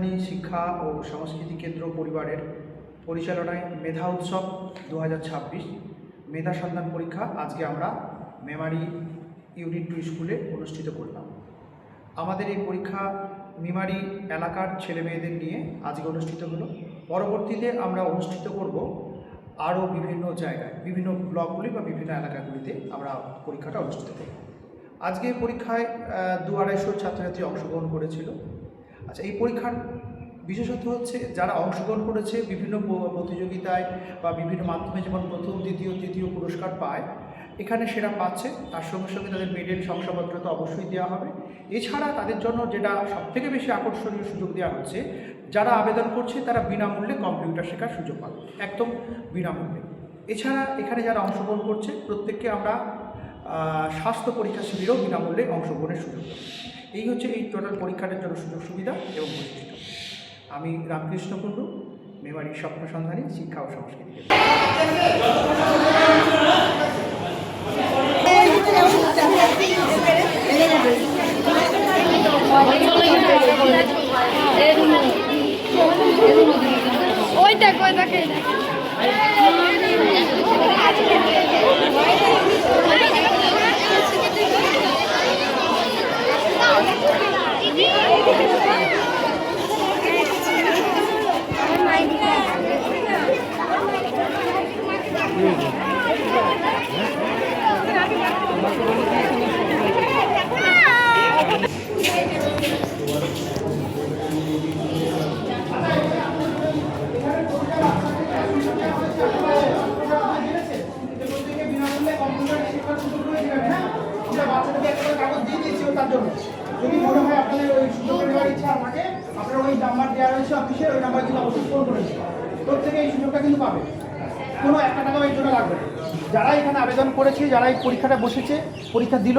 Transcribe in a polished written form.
সন্ধানী শিক্ষা ও সংস্কৃতি কেন্দ্র পরিবারের পরিচালনায় মেধা উৎসব 2026 মেধা সন্ধান পরীক্ষা আজকে আমরা মেমারি ইউনিট 2 স্কুলে অনুষ্ঠিত করলাম। আমাদের এই পরীক্ষা মেমারি এলাকার ছেলে মেয়েদের নিয়ে আজকে অনুষ্ঠিত হলো। পরবর্তীতে আমরা অনুষ্ঠিত করব আরও বিভিন্ন জায়গায়, বিভিন্ন ব্লকগুলি বা বিভিন্ন এলাকাগুলিতে আমরা পরীক্ষাটা অনুষ্ঠিত করব। আজকে পরীক্ষায় 200-250 ছাত্রছাত্রী অংশগ্রহণ করেছিল। আচ্ছা, এই পরীক্ষার বিশেষত্ব হচ্ছে যারা অংশগ্রহণ করেছে বিভিন্ন প্রতিযোগিতায় বা বিভিন্ন মাধ্যমে যেমন প্রথম, দ্বিতীয়, তৃতীয় পুরস্কার পায়, এখানে সেরা পাচ্ছে। তার সঙ্গে সঙ্গে তাদের মেডেল, শংসাপত্র তো অবশ্যই দেওয়া হবে। এছাড়া তাদের জন্য যেটা সবথেকে বেশি আকর্ষণীয় সুযোগ দেওয়া হচ্ছে, যারা আবেদন করছে তারা বিনামূল্যে কম্পিউটার শেখার সুযোগ পাবে, একদম বিনামূল্যে। এছাড়া এখানে যারা অংশগ্রহণ করছে প্রত্যেককে আমরা স্বাস্থ্য পরীক্ষা শিবিরেও বিনামূল্যে অংশগ্রহণের সুযোগ দেব। এই হচ্ছে এই টোটাল পরীক্ষাটার জন্য সুযোগ সুবিধা এবং বৈশিষ্ট্য। আমি রামকৃষ্ণ কুণ্ডু, মেমারি স্বপ্ন সন্ধানী শিক্ষা ও সংস্কৃতি। যদি মনে হয় আপনাদের ওই সুযোগ নেওয়ার ইচ্ছা থাকে, আপনার ওই নাম্বার দেওয়া রয়েছে অফিসে, ওই নাম্বার কিন্তু অবশ্যই ফোন করেছে। প্রত্যেকে এই সুযোগটা কিন্তু পাবে, কোনো একটা টাকাও এর জন্য লাগবে না। যারা এখানে আবেদন করেছে, যারা এই পরীক্ষাটা বসেছে, পরীক্ষা দিল।